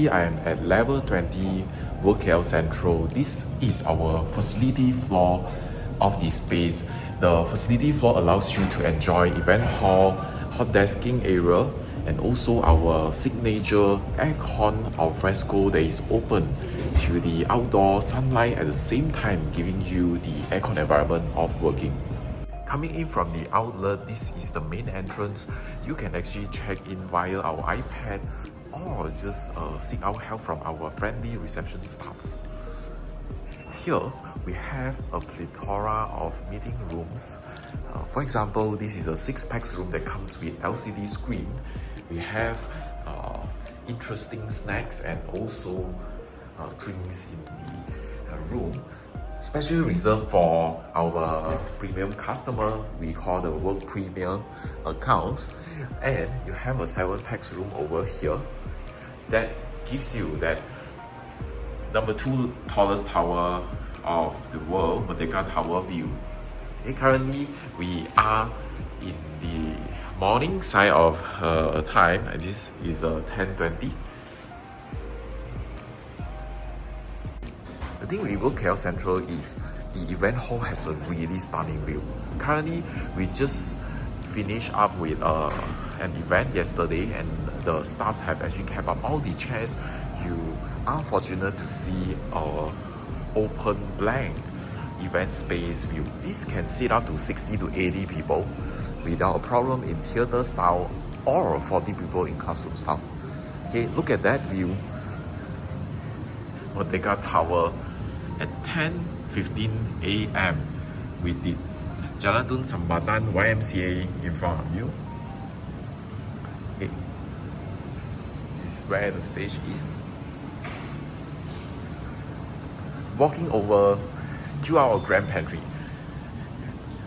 Currently, I am at level 20 WORQ KL Sentral. This is our facility floor of the space. The facility floor allows you to enjoy event hall, hot desking area, and also our signature aircon alfresco that is open to the outdoor sunlight at the same time giving you the aircon environment of working. Coming in from the outlet, this is the main entrance. You can actually check in via our iPad or just seek out help from our friendly reception staffs. Here, we have a plethora of meeting rooms. For example, this is a 6-pack room that comes with LCD screen. We have interesting snacks and also drinks in the room. Specially reserved for our premium customer, we call the WORQ Premier accounts. And you have a 7-pack room over here that gives you that number 2 tallest tower of the world, Merdeka Tower view. Okay, currently, we are in the morning side of time, and this is 10:20. The thing with WORQ KL Sentral is the event hall has a really stunning view. Currently, we just finished up with an event yesterday, and the staffs have actually kept up all the chairs. You are fortunate to see our open blank event space view. This can sit up to 60 to 80 people without a problem in theater style or 40 people in classroom style. Okay, look at that view. Merdeka Tower at 10:15 AM with the Jalan Tun Sambatan YMCA in front of you. Okay. This is where the stage is. Walking over to our grand pantry.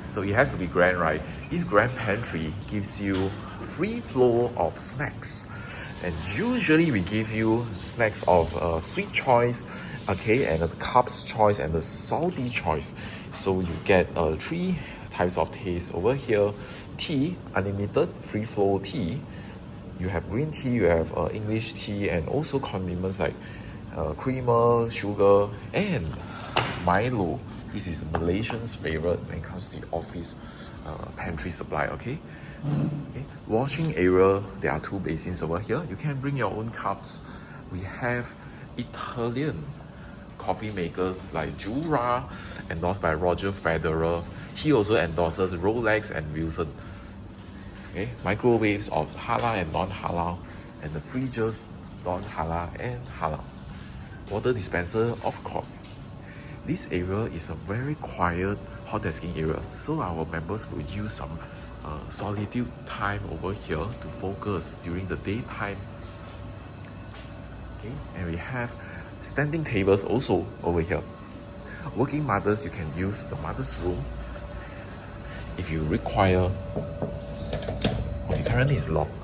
So it has to be grand, right? This grand pantry gives you free flow of snacks. And usually we give you snacks of sweet choice, okay, and the carbs choice and the salty choice. So you get 3 types of taste over here. Tea, unlimited free flow tea. You have green tea, you have English tea, and also condiments like creamer, sugar, and Milo. This is Malaysian's favorite when it comes to the office pantry supply, okay? Okay. Washing area, there are 2 basins over here. You can bring your own cups. We have Italian coffee makers like Jura, endorsed by Roger Federer. He also endorses Rolex and Wilson. Okay. Microwaves of halal and non-halal, and the freezers, non-halal and halal. Water dispenser, of course. This area is a very quiet hot desking area, so our members will use some solitude time over here to focus during the daytime. Okay, and we have standing tables also over here. Working mothers, you can use the mother's room if you require. Okay, currently it's locked.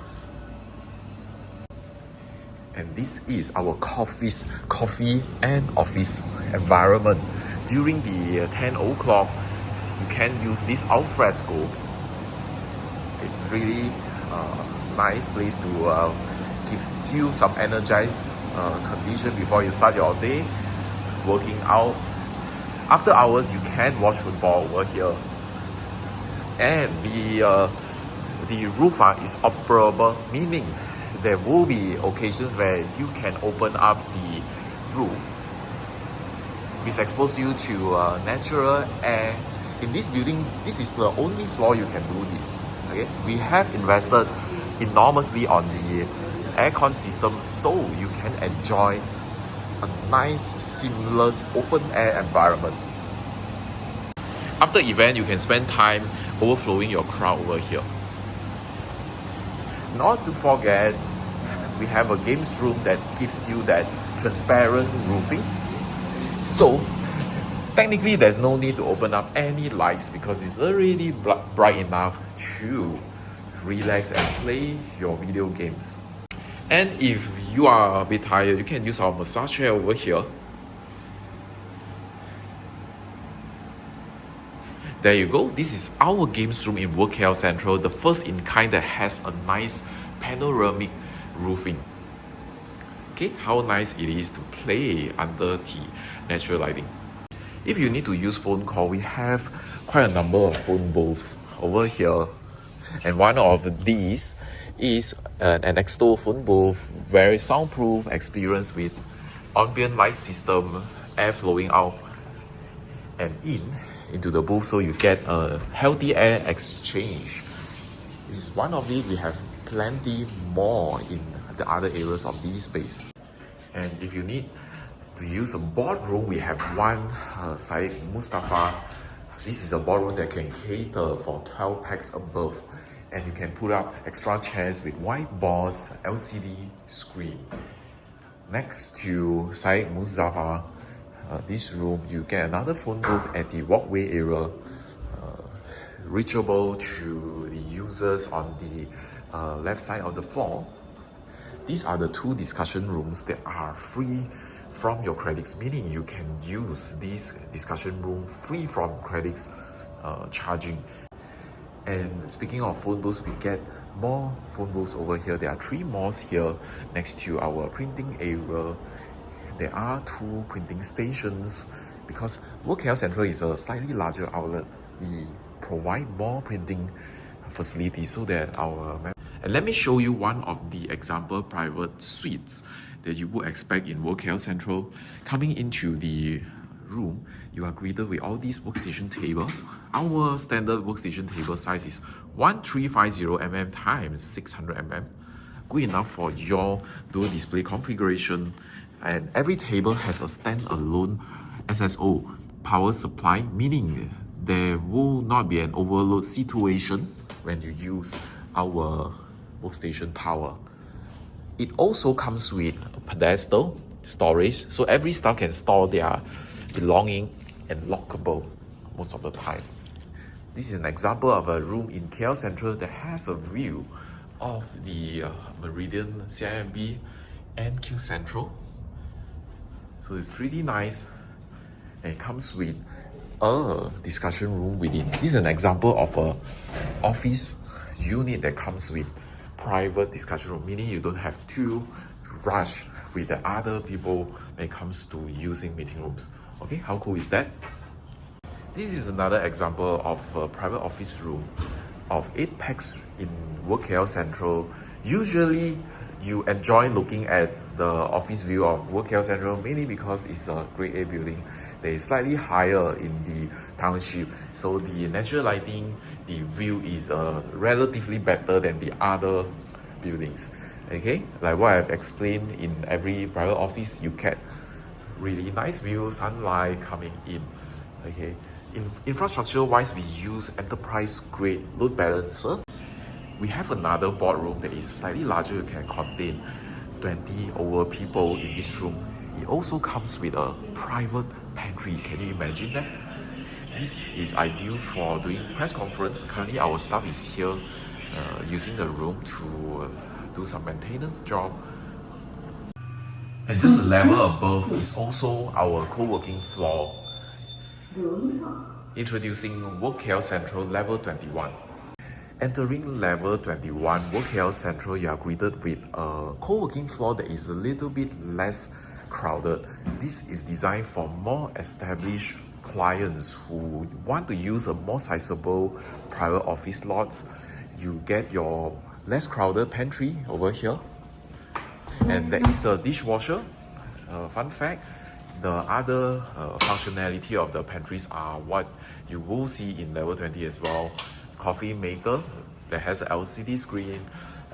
And this is our coffee and office environment. During the 10 o'clock, you can use this alfresco. It's really nice place to give you some energized condition before you start your day working out. After hours, you can watch football over here. And the roof is operable, meaning there will be occasions where you can open up the roof, which exposes you to natural air. In this building, this is the only floor you can do this. Okay, we have invested enormously on the aircon system, so you can enjoy a nice, seamless, open air environment. After event, you can spend time overflowing your crowd over here. Not to forget, we have a games room that gives you that transparent roofing. So technically there's no need to open up any lights because it's already bright enough to relax and play your video games. And if you are a bit tired, you can use our massage chair over here. There you go. This is our games room in WORQ KL Sentral, the first in kind that has a nice panoramic roofing. Okay, how nice it is to play under the natural lighting. If you need to use phone call, we have quite a number of phone booths over here. And one of these is an external phone booth, very soundproof, experience with ambient light system, air flowing out and into the booth, so you get a healthy air exchange. This is one of it. We have plenty more in the other areas of this space. And if you need to use a boardroom, we have one Syed Mustafa. This is a boardroom that can cater for 12 packs above, and you can put up extra chairs with whiteboards, LCD screen. Next to Syed Mustafa, this room, you get another phone booth at the walkway area, reachable to the users on the left side of the floor. These are the two discussion rooms that are free from your credits, meaning you can use this discussion room free from credits charging. And speaking of phone booths, we get more phone booths over here. There are 3 more here next to our printing area. There are 2 printing stations. Because WORQ KL Sentral is a slightly larger outlet, we provide more printing facilities so that our members. And let me show you one of the example private suites that you would expect in WORQ KL Sentral. Coming into the room, you are greeted with all these workstation tables. Our standard workstation table size is 1350 mm times 600 mm. Good enough for your dual display configuration. And every table has a standalone SSO power supply, meaning there will not be an overload situation when you use our workstation power. It also comes with a pedestal storage, so every staff can store their belonging and lockable most of the time. This is an example of a room in KL Sentral that has a view of the Meridian, CIMB and Q Central. So it's pretty nice, and it comes with a discussion room within. This is an example of a office unit that comes with private discussion room, meaning you don't have to rush with the other people when it comes to using meeting rooms. Okay, how cool is that? This is another example of a private office room of 8 packs in WORQ KL Sentral. Usually, you enjoy looking at the office view of WORQ KL Sentral mainly because it's a grade A building that is slightly higher in the township. So the natural lighting, the view is relatively better than the other buildings. Okay, like what I've explained, in every private office, you get really nice view, sunlight coming in. Okay, infrastructure wise, we use enterprise grade load balancer. We have another boardroom that is slightly larger. It can contain 20 over people in this room. It also comes with a private pantry. Can you imagine that? This is ideal for doing press conference. Currently, our staff is here using the room to do some maintenance job. And just a level above is also our co-working floor. Introducing WORQ KL Sentral Level 21. Entering Level 21, WORQ KL Sentral, you are greeted with a co-working floor that is a little bit less crowded. This is designed for more established clients who want to use a more sizable private office lots. You get your less crowded pantry over here. And there is a dishwasher. Fun fact, the other functionality of the pantries are what you will see in level 20 as well. Coffee maker that has an LCD screen,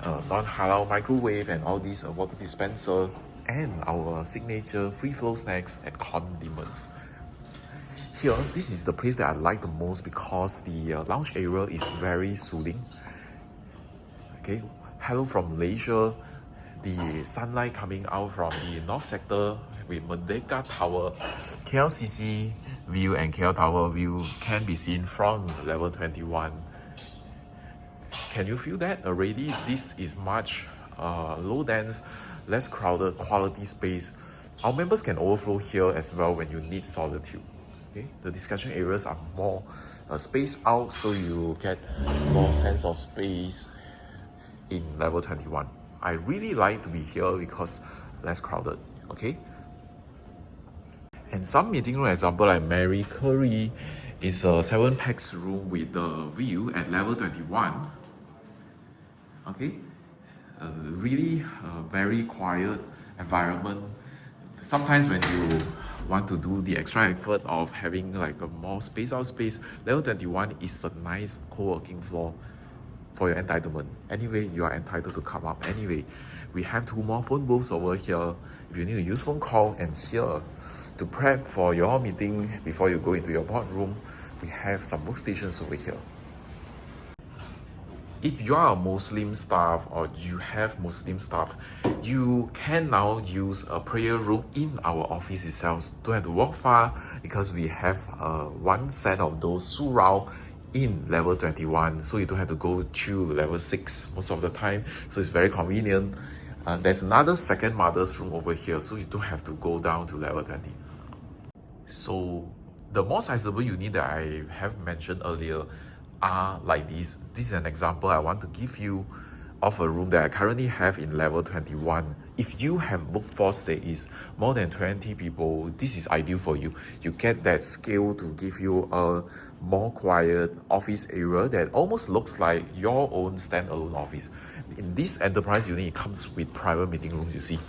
non-halal microwave, and all these water dispenser, and our signature free flow snacks and condiments. Here, this is the place that I like the most because the lounge area is very soothing. Okay, hello from Malaysia. The sunlight coming out from the north sector with Merdeka Tower, KLCC view and KL Tower view can be seen from level 21. Can you feel that already? This is much low dense, less crowded, quality space. Our members can overflow here as well when you need solitude. Okay, the discussion areas are more spaced out, so you get more sense of space in level 21. I really like to be here because less crowded. Okay. And some meeting room example like Mary Curry is a 7-pax room with the view at level 21. Okay, really very quiet environment. Sometimes when you want to do the extra effort of having like a more spaced out space, level 21 is a nice co-working floor for your entitlement. Anyway, you are entitled to come up anyway. We have 2 more phone booths over here if you need to use phone call, and here to prep for your meeting before you go into your boardroom, we have some workstations over here. If you are a Muslim staff or you have Muslim staff, you can now use a prayer room in our office itself. Don't have to walk far because we have one set of those surah in level 21, so you don't have to go to level 6 most of the time, so it's very convenient. There's another second mother's room over here, so you don't have to go down to level 20. So the more sizable unit that I have mentioned earlier are like this. This is an example I want to give you of a room that I currently have in level 21. If you have workforce that is more than 20 people, this is ideal for you. You get that scale to give you a more quiet office area that almost looks like your own standalone office. In this enterprise unit, it comes with private meeting rooms, you see.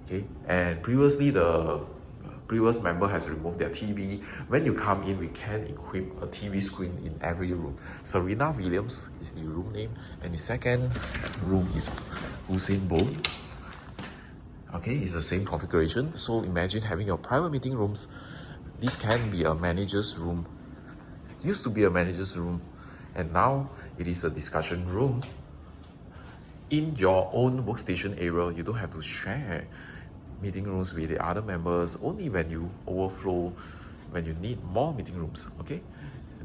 Okay, and previously the previous member has removed their TV. When you come in, we can equip a TV screen in every room. Serena Williams is the room name, and the second room is Usain Bolt. Okay, it's the same configuration. So imagine having your private meeting rooms. This can be a manager's room. Used to be a manager's room, and now it is a discussion room. In your own workstation area, you don't have to share meeting rooms with the other members, only when you overflow, when you need more meeting rooms. Okay,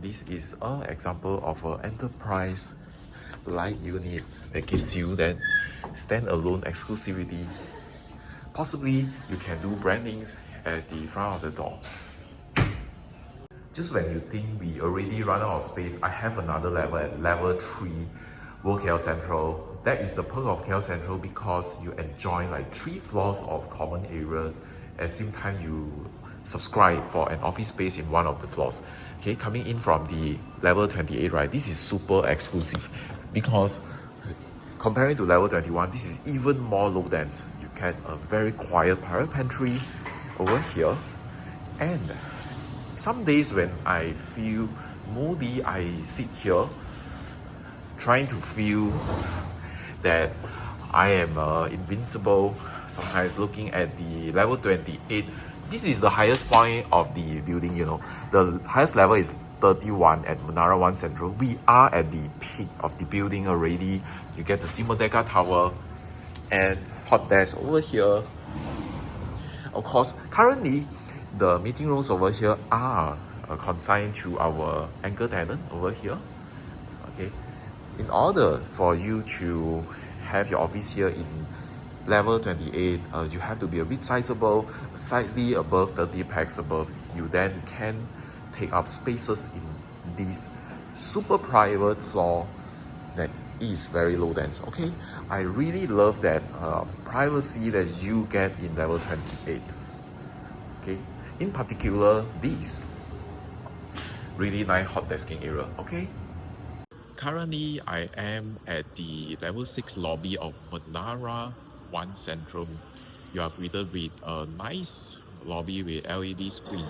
this is an example of an enterprise light unit that gives you that standalone exclusivity. Possibly you can do brandings at the front of the door. Just when you think we already run out of space, I have another level at level 3, WORQ KL Sentral. That is the perk of KL Sentral because you enjoy like 3 floors of common areas. At the same time, you subscribe for an office space in one of the floors. Okay, coming in from the level 28, right? This is super exclusive because comparing to level 21, this is even more low dense. You get a very quiet private pantry over here, and some days when I feel moody, I sit here trying to feel that I am invincible. Sometimes looking at the level 28, this is the highest point of the building, you know. The highest level is 31 at Menara 1 Central. We are at the peak of the building already. You get to see Merdeka Tower and hot desk over here. Of course, currently, the meeting rooms over here are consigned to our anchor tenant over here. Okay, in order for you to have your office here in level 28, you have to be a bit sizable, slightly above 30 pax above. You then can take up spaces in this super private floor that is very low dense. Okay, I really love that privacy that you get in level 28. Okay, in particular, this really nice hot desking area. Okay, currently I am at the level 6 lobby of Menara 1 Central. You are greeted with a nice lobby with LED screen,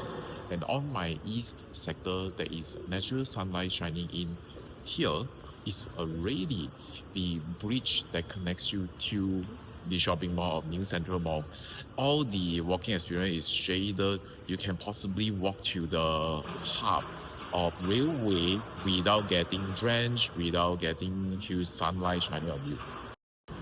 and on my east sector there is natural sunlight shining in. Here is already the bridge that connects you to the shopping mall of New Central Mall. All the walking experience is shaded. You can possibly walk to the hub of railway without getting drenched, without getting huge sunlight shining on you.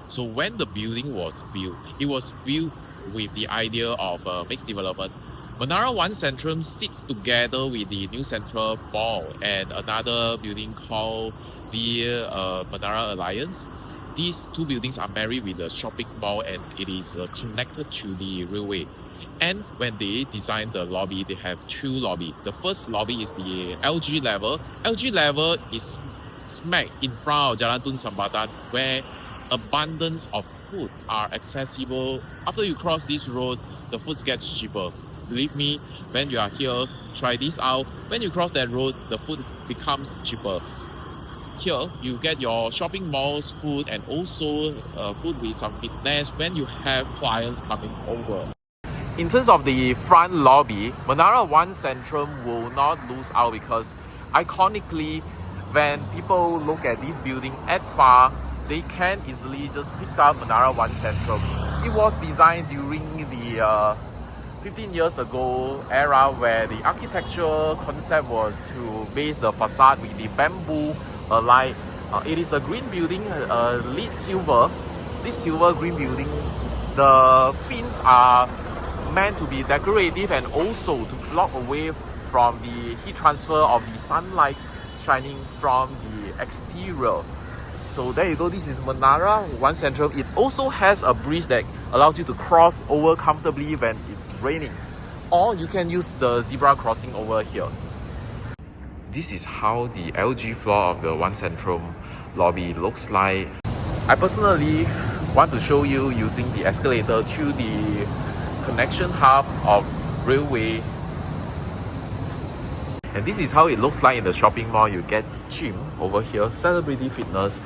So when the building was built, it was built with the idea of mixed development. Menara 1 Central sits together with the New Central Mall and another building called the Menara Alliance. These two buildings are married with the shopping mall, and it is connected to the railway. And when they designed the lobby, they have two lobbies. The first lobby is the LG level. LG level is smack in front of Jalan Tun Sambatan, where abundance of food are accessible. After you cross this road, the food gets cheaper. Believe me, when you are here, try this out. When you cross that road, the food becomes cheaper. Here, you get your shopping malls food and also food with some fitness when you have clients coming over. In terms of the front lobby, Menara One Central will not lose out because iconically, when people look at this building at far, they can easily just pick up Menara One Central. It was designed during the 15 years ago era where the architecture concept was to base the facade with the bamboo light. It is a green building, lit silver. This silver green building, the fins are meant to be decorative and also to block away from the heat transfer of the sunlight shining from the exterior. So there you go, this is Menara One Central. It also has a bridge that allows you to cross over comfortably when it's raining. Or you can use the zebra crossing over here. This is how the LG floor of the One Central lobby looks like. I personally want to show you using the escalator to the connection hub of railway. And this is how it looks like in the shopping mall. You get gym over here, celebrity fitness,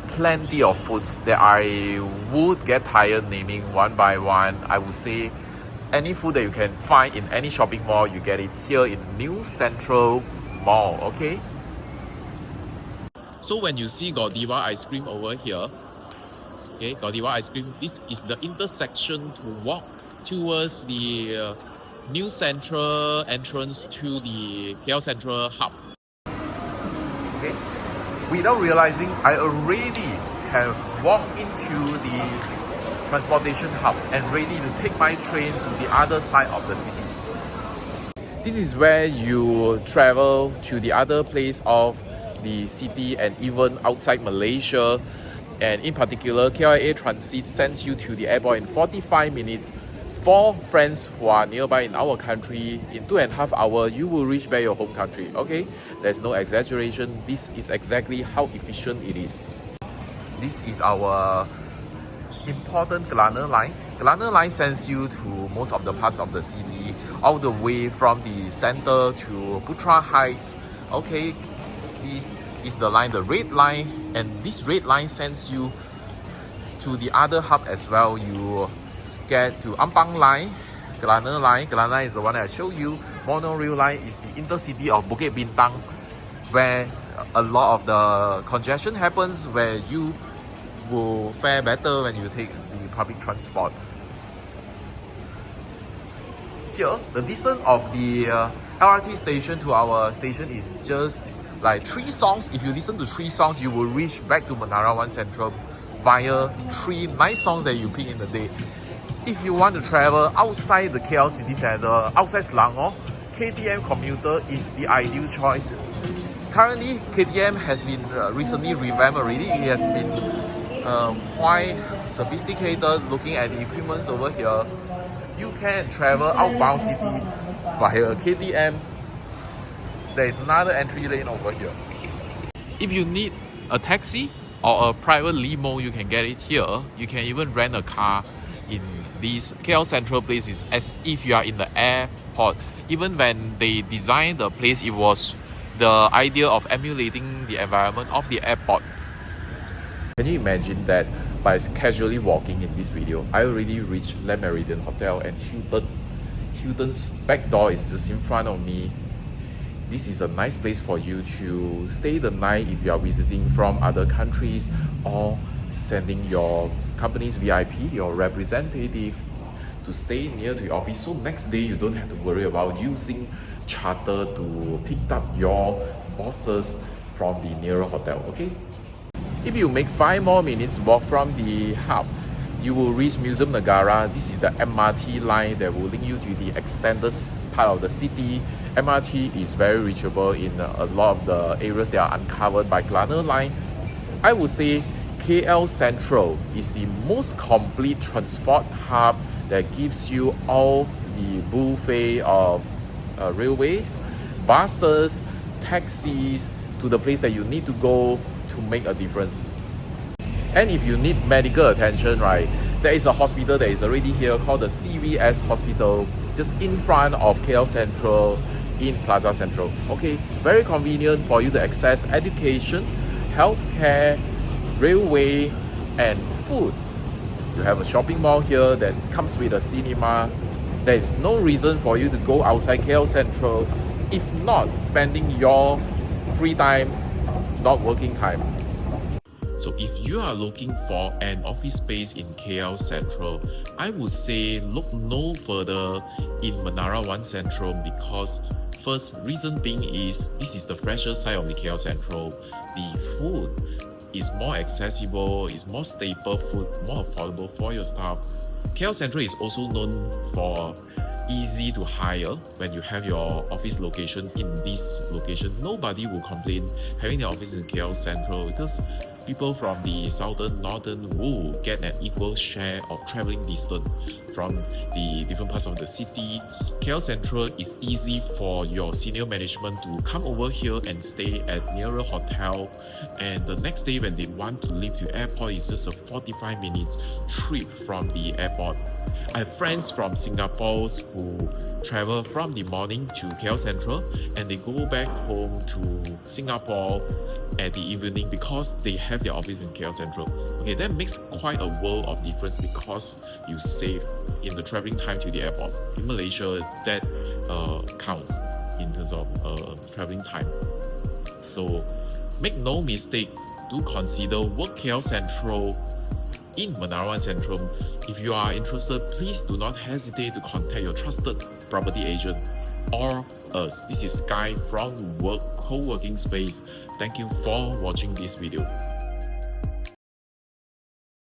plenty of foods that I would get tired naming one by one. I would say any food that you can find in any shopping mall, you get it here in New Central Mall, okay? So when you see Godiva ice cream over here, okay, Godiva ice cream, this is the intersection to walk towards the New Central entrance to the KL Sentral hub. Okay, without realizing, I already have walked into the transportation hub and ready to take my train to the other side of the city. This is where you travel to the other place of the city and even outside Malaysia. And in particular, KLIA Transit sends you to the airport in 45 minutes. For friends who are nearby in our country, in 2.5 hours, you will reach back your home country. Okay, there's no exaggeration. This is exactly how efficient it is. This is our important Kelana line. Kelana line sends you to most of the parts of the city, all the way from the center to Putra Heights. Okay, this is the line, the red line, and this red line sends you to the other hub as well. You get to Ampang line, Kelana line. Kelana line is the one that I show you. Monorail line is the intercity of Bukit Bintang, where a lot of the congestion happens, where you will fare better when you take the public transport. Here, the distance of the LRT station to our station is just like 3 songs. If you listen to 3 songs, you will reach back to Menara One Central via 3 nice songs that you pick in the day. If you want to travel outside the KL city center, outside Selangor, KTM commuter is the ideal choice. Currently, KTM has been recently revamped already. It has been quite sophisticated. Looking at the equipments over here, you can travel outbound city via KTM. There is another entry lane over here. If you need a taxi or a private limo, you can get it here. You can even rent a car in these KL Sentral places as if you are in the airport. Even when they designed the place, it was the idea of emulating the environment of the airport. Can you imagine that by casually walking in this video, I already reached Le Méridien Hotel and Hilton's back door is just in front of me. This is a nice place for you to stay the night if you are visiting from other countries or sending your company's VIP, your representative, to stay near to your office. So next day you don't have to worry about using charter to pick up your bosses from the nearer hotel, okay? If you make 5 more minutes walk from the hub, you will reach Museum Negara. This is the MRT line that will link you to the extended part of the city. MRT is very reachable in a lot of the areas that are uncovered by Kelana line. I would say KL Sentral is the most complete transport hub that gives you all the buffet of railways, buses, taxis to the place that you need to go to make a difference. And if you need medical attention, right, there is a hospital that is already here called the CVS Hospital, just in front of KL Sentral in Plaza Central. Okay, very convenient for you to access education, healthcare, railway, and food. You have a shopping mall here that comes with a cinema. There is no reason for you to go outside KL Sentral if not spending your free time, not working time. So if you are looking for an office space in KL Sentral, I would say look no further in Menara 1 Central, because first reason being is this is the fresher side of the KL Sentral. The food is more accessible, is more staple food, more affordable for your staff. KL Sentral is also known for easy to hire. When you have your office location in this location, nobody will complain having their office in KL Sentral, because people from the southern, northern will get an equal share of traveling distance from the different parts of the city. KL Sentral is easy for your senior management to come over here and stay at nearer hotel, and the next day when they want to leave the airport, it's just a 45 minutes trip from the airport. I have friends from Singapore who travel from the morning to KL Sentral and they go back home to Singapore at the evening because they have their office in KL Sentral. Okay, that makes quite a world of difference because you save in the traveling time to the airport. In Malaysia, that counts in terms of traveling time. So make no mistake, do consider WORQ KL Sentral in Menara 1 Central. If you are interested, please do not hesitate to contact your trusted property agent or us. This is Sky from WORQ Co-working Space. Thank you for watching this video.